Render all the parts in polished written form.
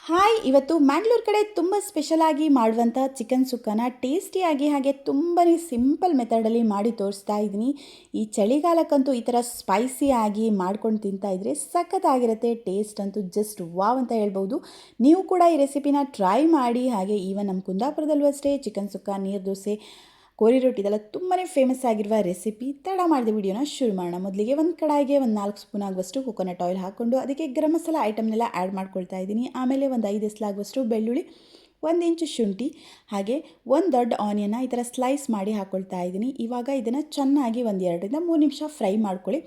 Hi, ಇವತ್ತು ಮ್ಯಾಂಗ್ಳೂರ್ ಕಡೆ ತುಂಬ ಸ್ಪೆಷಲಾಗಿ ಮಾಡುವಂಥ ಚಿಕನ್ ಸುಕ್ಕನ ಟೇಸ್ಟಿಯಾಗಿ ಹಾಗೆ ತುಂಬಾ ಸಿಂಪಲ್ ಮೆಥಡಲ್ಲಿ ಮಾಡಿ ತೋರಿಸ್ತಾ ಇದ್ದೀನಿ. ಈ ಚಳಿಗಾಲಕ್ಕಂತೂ ಈ ಥರ ಸ್ಪೈಸಿಯಾಗಿ ಮಾಡ್ಕೊಂಡು ತಿಂತಾಯಿದ್ರೆ ಸಖತ್ತಾಗಿರುತ್ತೆ. ಟೇಸ್ಟ್ ಅಂತೂ ಜಸ್ಟ್ ವಾವ್ ಅಂತ ಹೇಳ್ಬೋದು. ನೀವು ಕೂಡ ಈ ರೆಸಿಪಿನ ಟ್ರೈ ಮಾಡಿ. ಹಾಗೆ ಈವನ್ ನಮ್ಮ ಕುಂದಾಪುರದಲ್ಲೂ ಅಷ್ಟೇ ಚಿಕನ್ ಸುಕ್ಕ, ನೀರು ದೋಸೆ, ಕೋರಿ ರೊಟ್ಟಿ ಇದೆಲ್ಲ ತುಂಬಾ ಫೇಮಸ್ ಆಗಿರುವ ರೆಸಿಪಿ. ತಡ ಮಾಡಿದ ವಿಡಿಯೋನ ಶುರು ಮಾಡೋಣ. ಮೊದಲಿಗೆ ಒಂದು ಕಡಾಯಿಗೆ ಒಂದು 4 ಸ್ಪೂನ್ ಆಗುವಷ್ಟು ಕೊಕೊನಟ್ ಆಯಿಲ್ ಹಾಕ್ಕೊಂಡು ಅದಕ್ಕೆ ಗರಂ ಮಸಾಲ ಐಟಮ್ನೆಲ್ಲ ಆ್ಯಡ್ ಮಾಡ್ಕೊಳ್ತಾ ಇದ್ದೀನಿ. ಆಮೇಲೆ ಒಂದು 5 ಎಸ್ಲಾಗುವಷ್ಟು ಬೆಳ್ಳುಳ್ಳಿ, 1 ಇಂಚು ಶುಂಠಿ, ಹಾಗೆ ಒಂದು ದೊಡ್ಡ ಆನಿಯನ್ನ ಈ ಥರ ಸ್ಲೈಸ್ ಮಾಡಿ ಹಾಕ್ಕೊಳ್ತಾ ಇದ್ದೀನಿ. ಇವಾಗ ಇದನ್ನು ಚೆನ್ನಾಗಿ ಒಂದು 2 ರಿಂದ 3 ನಿಮಿಷ ಫ್ರೈ ಮಾಡ್ಕೊಳ್ಳಿ.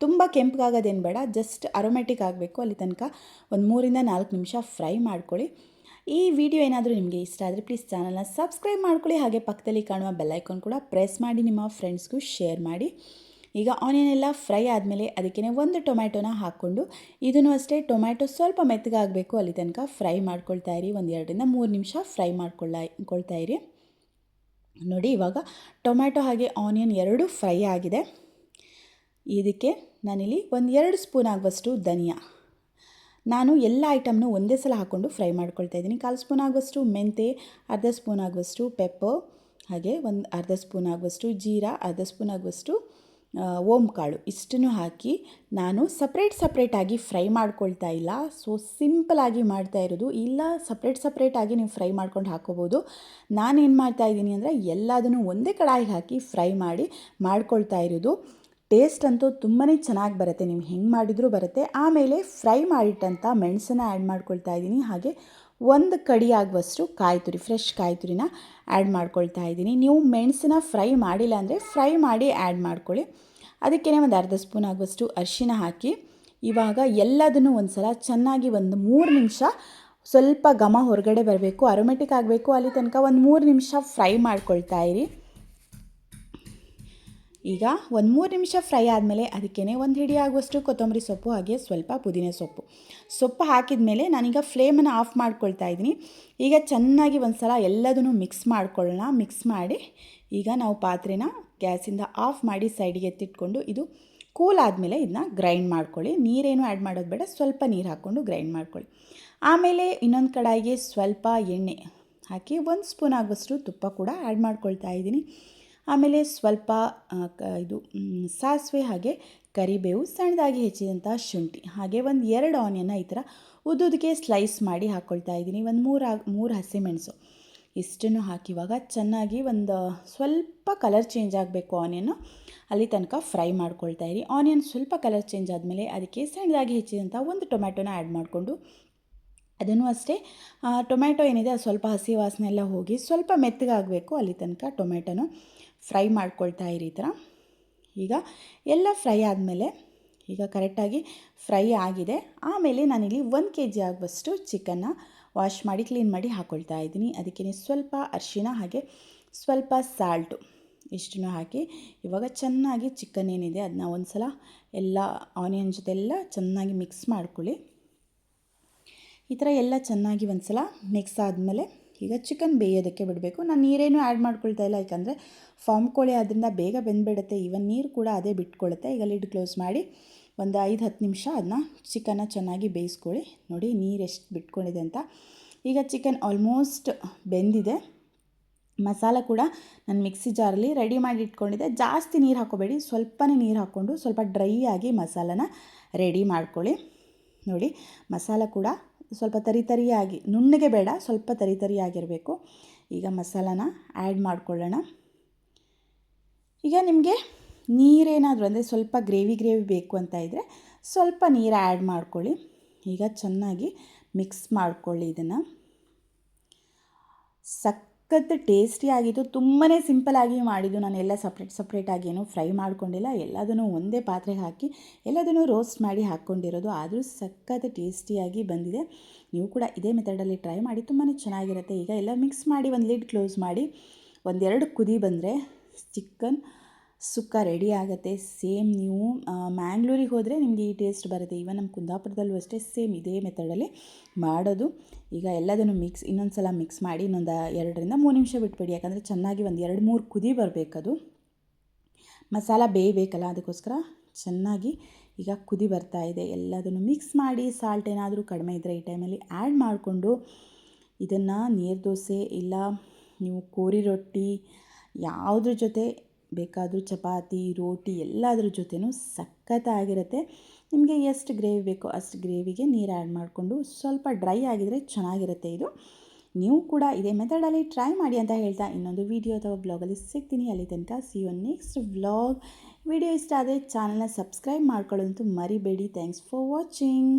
ತುಂಬ ಕೆಂಪಗಾಗೋದೇನು ಬೇಡ, ಜಸ್ಟ್ ಅರೋಮ್ಯಾಟಿಕ್ ಆಗಬೇಕು. ಅಲ್ಲಿ ತನಕ ಒಂದು 3 ರಿಂದ 4 ನಿಮಿಷ ಫ್ರೈ ಮಾಡ್ಕೊಳ್ಳಿ. ಈ ವಿಡಿಯೋ ಏನಾದರೂ ನಿಮಗೆ ಇಷ್ಟ ಆದರೆ ಪ್ಲೀಸ್ ಚಾನಲ್ನ ಸಬ್ಸ್ಕ್ರೈಬ್ ಮಾಡ್ಕೊಳ್ಳಿ. ಹಾಗೆ ಪಕ್ಕದಲ್ಲಿ ಕಾಣುವ ಬೆಲ್ಲೈಕಾನ್ ಕೂಡ ಪ್ರೆಸ್ ಮಾಡಿ ನಿಮ್ಮ ಫ್ರೆಂಡ್ಸ್ಗೂ ಶೇರ್ ಮಾಡಿ. ಈಗ ಆನಿಯನ್ ಎಲ್ಲ ಫ್ರೈ ಆದಮೇಲೆ ಅದಕ್ಕೆ ಒಂದು ಟೊಮ್ಯಾಟೋನ ಹಾಕ್ಕೊಂಡು ಇದನ್ನು ಅಷ್ಟೇ ಟೊಮ್ಯಾಟೊ ಸ್ವಲ್ಪ ಮೆತ್ತಗಾಗಬೇಕು ಅಲ್ಲಿ ತನಕ ಫ್ರೈ ಮಾಡ್ಕೊಳ್ತಾ ಇರಿ. ಒಂದು 2 ರಿಂದ 3 ನಿಮಿಷ ಫ್ರೈ ಮಾಡ್ಕೊಳ್ತಾ ಇರಿ. ನೋಡಿ, ಇವಾಗ ಟೊಮ್ಯಾಟೊ ಹಾಗೆ ಆನಿಯನ್ ಎರಡೂ ಫ್ರೈ ಆಗಿದೆ. ಇದಕ್ಕೆ ನಾನಿಲ್ಲಿ ಒಂದು 2 ಸ್ಪೂನ್ ಆಗುವಷ್ಟು ಧನಿಯಾ, ನಾನು ಎಲ್ಲ ಐಟಮ್ನು ಒಂದೇ ಸಲ ಹಾಕ್ಕೊಂಡು ಫ್ರೈ ಮಾಡ್ಕೊಳ್ತಾ ಇದ್ದೀನಿ. 1/4 ಸ್ಪೂನ್ ಆಗುವಷ್ಟು ಮೆಂತೆ, ಅರ್ಧ ಸ್ಪೂನ್ ಆಗುವಷ್ಟು ಪೆಪ್ಪರ್, ಹಾಗೆ ಒಂದು ಅರ್ಧ ಸ್ಪೂನ್ ಆಗುವಷ್ಟು ಜೀರಾ, ಅರ್ಧ ಸ್ಪೂನ್ ಆಗುವಷ್ಟು ಓಮ್ ಕಾಳು, ಇಷ್ಟನ್ನು ಹಾಕಿ ನಾನು ಸಪ್ರೇಟಾಗಿ ಫ್ರೈ ಮಾಡ್ಕೊಳ್ತಾ ಇಲ್ಲ. ಸೊ ಸಿಂಪಲಾಗಿ ಮಾಡ್ತಾ ಇರೋದು. ಇಲ್ಲ ಸಪ್ರೇಟಾಗಿ ನೀವು ಫ್ರೈ ಮಾಡ್ಕೊಂಡು ಹಾಕ್ಕೋಬೋದು. ನಾನೇನು ಮಾಡ್ತಾ ಇದ್ದೀನಿ ಅಂದರೆ ಎಲ್ಲದನ್ನು ಒಂದೇ ಕಡಾಯಿಗೆ ಹಾಕಿ ಫ್ರೈ ಮಾಡ್ಕೊಳ್ತಾ ಇರೋದು. ಟೇಸ್ಟ್ ಅಂತೂ ತುಂಬಾ ಚೆನ್ನಾಗಿ ಬರುತ್ತೆ, ನೀವು ಹೆಂಗೆ ಮಾಡಿದರೂ ಬರುತ್ತೆ. ಆಮೇಲೆ ಫ್ರೈ ಮಾಡಿಟ್ಟಂಥ ಮೆಣಸನ್ನು ಆ್ಯಡ್ ಮಾಡ್ಕೊಳ್ತಾ ಇದ್ದೀನಿ. ಹಾಗೆ ಒಂದು ಕಡಿ ಆಗುವಷ್ಟು ಕಾಯಿ ತುರಿ, ಫ್ರೆಶ್ ಕಾಯಿ ತುರಿನ ಆ್ಯಡ್ ಮಾಡ್ಕೊಳ್ತಾ ಇದ್ದೀನಿ. ನೀವು ಮೆಣಸನ್ನ ಫ್ರೈ ಮಾಡಿಲ್ಲ ಅಂದರೆ ಫ್ರೈ ಮಾಡಿ ಆ್ಯಡ್ ಮಾಡ್ಕೊಳ್ಳಿ. ಅದಕ್ಕೇ ಒಂದು ಅರ್ಧ ಸ್ಪೂನ್ ಆಗುವಷ್ಟು ಅರಿಶಿನ ಹಾಕಿ ಇವಾಗ ಎಲ್ಲದನ್ನು ಒಂದು ಸಲ ಚೆನ್ನಾಗಿ ಒಂದು 3 ನಿಮಿಷ ಸ್ವಲ್ಪ ಘಮ ಹೊರಗಡೆ ಬರಬೇಕು, ಅರೋಮೆಟಿಕ್ ಆಗಬೇಕು. ಅಲ್ಲಿ ತನಕ ಒಂದು 3 ನಿಮಿಷ ಫ್ರೈ ಮಾಡ್ಕೊಳ್ತಾ ಇರಿ. ಈಗ ಒಂದು 3 ನಿಮಿಷ ಫ್ರೈ ಆದಮೇಲೆ ಅದಕ್ಕೇ ಒಂದು ಹಿಡಿ ಆಗುವಷ್ಟು ಕೊತ್ತಂಬರಿ ಸೊಪ್ಪು, ಹಾಗೆ ಸ್ವಲ್ಪ ಪುದೀನ ಸೊಪ್ಪು ಹಾಕಿದ ಮೇಲೆ ನಾನೀಗ ಫ್ಲೇಮನ್ನು ಆಫ್ ಮಾಡ್ಕೊಳ್ತಾ ಇದ್ದೀನಿ. ಈಗ ಚೆನ್ನಾಗಿ ಒಂದು ಸಲ ಎಲ್ಲದನ್ನು ಮಿಕ್ಸ್ ಮಾಡ್ಕೊಳ್ಳೋಣ. ಮಿಕ್ಸ್ ಮಾಡಿ ಈಗ ನಾವು ಪಾತ್ರೆನ ಗ್ಯಾಸಿಂದ ಆಫ್ ಮಾಡಿ ಸೈಡಿಗೆ ಎತ್ತಿಟ್ಕೊಂಡು ಇದು ಕೂಲ್ ಆದಮೇಲೆ ಇದನ್ನ ಗ್ರೈಂಡ್ ಮಾಡ್ಕೊಳ್ಳಿ. ನೀರೇನು ಆ್ಯಡ್ ಮಾಡೋದು ಬೇಡ, ಸ್ವಲ್ಪ ನೀರು ಹಾಕ್ಕೊಂಡು ಗ್ರೈಂಡ್ ಮಾಡ್ಕೊಳ್ಳಿ. ಆಮೇಲೆ ಇನ್ನೊಂದು ಕಡಾಯಿಗೆ ಸ್ವಲ್ಪ ಎಣ್ಣೆ ಹಾಕಿ 1 ಸ್ಪೂನ್ ಆಗುವಷ್ಟು ತುಪ್ಪ ಕೂಡ ಆ್ಯಡ್ ಮಾಡ್ಕೊಳ್ತಾ ಇದ್ದೀನಿ. ಆಮೇಲೆ ಸ್ವಲ್ಪ ಸಾಸಿವೆ, ಹಾಗೆ ಕರಿಬೇವು, ಸಣ್ಣದಾಗಿ ಹೆಚ್ಚಿದಂಥ ಶುಂಠಿ, ಹಾಗೆ ಒಂದು 2 ಆನಿಯನ್ನ ಈ ಥರ ಉದ್ದುದಕ್ಕೆ ಸ್ಲೈಸ್ ಮಾಡಿ ಹಾಕ್ಕೊಳ್ತಾ ಇದ್ದೀನಿ. ಒಂದು 3 ಹಸಿಮೆಣಸು, ಇಷ್ಟನ್ನು ಹಾಕಿ ಇವಾಗ ಚೆನ್ನಾಗಿ ಒಂದು ಸ್ವಲ್ಪ ಕಲರ್ ಚೇಂಜ್ ಆಗಬೇಕು ಆನಿಯನ್ನು, ಅಲ್ಲಿ ತನಕ ಫ್ರೈ ಮಾಡ್ಕೊಳ್ತಾ ಇರಿ. ಆನಿಯನ್ ಸ್ವಲ್ಪ ಕಲರ್ ಚೇಂಜ್ ಆದಮೇಲೆ ಅದಕ್ಕೆ ಸಣ್ಣದಾಗಿ ಹೆಚ್ಚಿದಂಥ ಒಂದು ಟೊಮ್ಯಾಟೋನ ಆ್ಯಡ್ ಮಾಡಿಕೊಂಡು ಅದನ್ನು ಅಷ್ಟೇ ಟೊಮ್ಯಾಟೊ ಏನಿದೆ ಅದು ಸ್ವಲ್ಪ ಹಸಿ ವಾಸನೆ ಎಲ್ಲ ಹೋಗಿ ಸ್ವಲ್ಪ ಮೆತ್ತಗಾಗಬೇಕು, ಅಲ್ಲಿ ತನಕ ಟೊಮ್ಯಾಟೊನ ಫ್ರೈ ಮಾಡ್ಕೊಳ್ತಾ ಇರಿ ಈ ಥರ. ಈಗ ಎಲ್ಲ ಫ್ರೈ ಆದಮೇಲೆ ಈಗ ಕರೆಕ್ಟಾಗಿ ಫ್ರೈ ಆಗಿದೆ. ಆಮೇಲೆ ನಾನಿಲ್ಲಿ 1 kg ಆಗುವಷ್ಟು ಚಿಕನ್ನ ವಾಶ್ ಮಾಡಿ ಕ್ಲೀನ್ ಮಾಡಿ ಹಾಕ್ಕೊಳ್ತಾ ಇದ್ದೀನಿ. ಅದಕ್ಕೆ ಸ್ವಲ್ಪ ಅರಿಶಿನ, ಹಾಗೆ ಸ್ವಲ್ಪ ಸಾಲ್ಟು, ಇಷ್ಟನ್ನು ಹಾಕಿ ಇವಾಗ ಚೆನ್ನಾಗಿ ಚಿಕನ್ ಏನಿದೆ ಅದನ್ನ ಒಂದು ಸಲ ಎಲ್ಲ ಆನಿಯನ್ ಜೊತೆ ಎಲ್ಲ ಚೆನ್ನಾಗಿ ಮಿಕ್ಸ್ ಮಾಡ್ಕೊಳ್ಳಿ. ಈ ಥರ ಎಲ್ಲ ಚೆನ್ನಾಗಿ ಒಂದು ಸಲ ಮಿಕ್ಸ್ ಆದಮೇಲೆ ಈಗ ಚಿಕನ್ ಬೇಯೋದಕ್ಕೆ ಬಿಡಬೇಕು. ನಾನು ನೀರೇನು ಆ್ಯಡ್ ಮಾಡ್ಕೊಳ್ತಾ ಇಲ್ಲ, ಯಾಕಂದರೆ ಫಾರ್ಮ್ ಕೋಳಿ ಅದರಿಂದ ಬೇಗ ಬೆಂದುಬಿಡುತ್ತೆ. ಈವನ್ ನೀರು ಕೂಡ ಅದೇ ಬಿಟ್ಕೊಳ್ಳುತ್ತೆ. ಈಗ ಲಿಡ್ ಕ್ಲೋಸ್ ಮಾಡಿ ಒಂದು 5-10 ನಿಮಿಷ ಅದನ್ನ ಚಿಕನ್ನ ಚೆನ್ನಾಗಿ ಬೇಯಿಸ್ಕೊಳ್ಳಿ. ನೋಡಿ ನೀರು ಎಷ್ಟು ಬಿಟ್ಕೊಂಡಿದೆ ಅಂತ. ಈಗ ಚಿಕನ್ ಆಲ್ಮೋಸ್ಟ್ ಬೆಂದಿದೆ. ಮಸಾಲ ಕೂಡ ನಾನು ಮಿಕ್ಸಿ ಜಾರಲ್ಲಿ ರೆಡಿ ಮಾಡಿ ಇಟ್ಕೊಂಡಿದ್ದೆ. ಜಾಸ್ತಿ ನೀರು ಹಾಕೋಬೇಡಿ, ಸ್ವಲ್ಪನೇ ನೀರು ಹಾಕ್ಕೊಂಡು ಸ್ವಲ್ಪ ಡ್ರೈ ಆಗಿ ಮಸಾಲನ ರೆಡಿ ಮಾಡ್ಕೊಳ್ಳಿ. ನೋಡಿ ಮಸಾಲ ಕೂಡ ಸ್ವಲ್ಪ ತರಿಯಾಗಿ, ನುಣ್ಣಗೆ ಬೇಡ, ಸ್ವಲ್ಪ ತರಿಯಾಗಿರಬೇಕು. ಈಗ ಮಸಾಲಾನ ಆ್ಯಡ್ ಮಾಡ್ಕೊಳ್ಳೋಣ. ಈಗ ನಿಮಗೆ ನೀರೇನಾದರೂ ಅಂದರೆ ಸ್ವಲ್ಪ ಗ್ರೇವಿ ಬೇಕು ಅಂತ ಇದ್ದರೆ ಸ್ವಲ್ಪ ನೀರು ಆ್ಯಡ್ ಮಾಡ್ಕೊಳ್ಳಿ. ಈಗ ಚೆನ್ನಾಗಿ ಮಿಕ್ಸ್ ಮಾಡ್ಕೊಳ್ಳಿ. ಇದನ್ನು ಸಖತ್ ಟೇಸ್ಟಿಯಾಗಿತ್ತು. ತುಂಬಾ ಸಿಂಪಲಾಗಿ ಮಾಡಿದ್ದು. ನಾನು ಎಲ್ಲ ಸಪ್ರೇಟಾಗಿ ಏನೂ ಫ್ರೈ ಮಾಡ್ಕೊಂಡಿಲ್ಲ, ಎಲ್ಲದನ್ನು ಒಂದೇ ಪಾತ್ರೆಗೆ ಹಾಕಿ ಎಲ್ಲದನ್ನು ರೋಸ್ಟ್ ಮಾಡಿ ಹಾಕ್ಕೊಂಡಿರೋದು. ಆದರೂ ಸಖತ್ ಟೇಸ್ಟಿಯಾಗಿ ಬಂದಿದೆ. ನೀವು ಕೂಡ ಇದೇ ಮೆಥಡಲ್ಲಿ ಟ್ರೈ ಮಾಡಿ, ತುಂಬಾ ಚೆನ್ನಾಗಿರುತ್ತೆ. ಈಗ ಎಲ್ಲ ಮಿಕ್ಸ್ ಮಾಡಿ ಒಂದು ಲಿಡ್ ಕ್ಲೋಸ್ ಮಾಡಿ 1-2 ಕುದಿ ಬಂದರೆ ಚಿಕನ್ ಸುಕ್ಕ ರೆಡಿ ಆಗುತ್ತೆ. ಸೇಮ್ ನೀವು ಮ್ಯಾಂಗ್ಳೂರಿಗೆ ಹೋದರೆ ನಿಮಗೆ ಈ ಟೇಸ್ಟ್ ಬರುತ್ತೆ. ಈವನ್ ನಮ್ಮ ಕುಂದಾಪುರದಲ್ಲೂ ಅಷ್ಟೇ ಸೇಮ್ ಇದೇ ಮೆಥಡಲ್ಲಿ ಮಾಡೋದು. ಈಗ ಎಲ್ಲದನ್ನು ಇನ್ನೊಂದು ಸಲ ಮಿಕ್ಸ್ ಮಾಡಿ ಇನ್ನೊಂದು 2 ರಿಂದ 3 ನಿಮಿಷ ಬಿಟ್ಬಿಡಿ, ಯಾಕಂದರೆ ಚೆನ್ನಾಗಿ ಒಂದು 2-3 ಕುದಿ ಬರಬೇಕದು. ಮಸಾಲ ಬೇಯಬೇಕಲ್ಲ, ಅದಕ್ಕೋಸ್ಕರ ಚೆನ್ನಾಗಿ ಈಗ ಕುದಿ ಬರ್ತಾ ಇದೆ. ಎಲ್ಲದನ್ನು ಮಿಕ್ಸ್ ಮಾಡಿ ಸಾಲ್ಟ್ ಏನಾದರೂ ಕಡಿಮೆ ಇದ್ದರೆ ಈ ಟೈಮಲ್ಲಿ ಆ್ಯಡ್ ಮಾಡಿಕೊಂಡು ಇದನ್ನು ನೀರು ದೋಸೆ ಇಲ್ಲ ನೀವು ಕೋರಿ ರೊಟ್ಟಿ ಯಾವುದ್ರ ಜೊತೆ ಬೇಕಾದರೂ ಚಪಾತಿ ರೋಟಿ ಎಲ್ಲದ್ರ ಜೊತೆನೂ ಸಖತ್ತಾಗಿರುತ್ತೆ. ನಿಮಗೆ ಎಷ್ಟು ಗ್ರೇವಿ ಬೇಕೋ ಅಷ್ಟು ಗ್ರೇವಿಗೆ ನೀರು ಆ್ಯಡ್ ಮಾಡಿಕೊಂಡು ಸ್ವಲ್ಪ ಡ್ರೈ ಆಗಿದರೆ ಚೆನ್ನಾಗಿರುತ್ತೆ. ಇದು ನೀವು ಕೂಡ ಇದೇ ಮೆಥಡಲ್ಲಿ ಟ್ರೈ ಮಾಡಿ ಅಂತ ಹೇಳ್ತಾ ಇನ್ನೊಂದು ವಿಡಿಯೋ ಅಥವಾ ಬ್ಲಾಗಲ್ಲಿ ಸಿಗ್ತೀನಿ. ಅಲ್ಲಿ ತನಕ see you next vlog. Video ಇಷ್ಟ ಆದರೆ ಚಾನಲ್ನ ಸಬ್ಸ್ಕ್ರೈಬ್ ಮಾಡ್ಕೊಳ್ಳೋದಂತೂ ಮರಿಬೇಡಿ. Thanks for watching.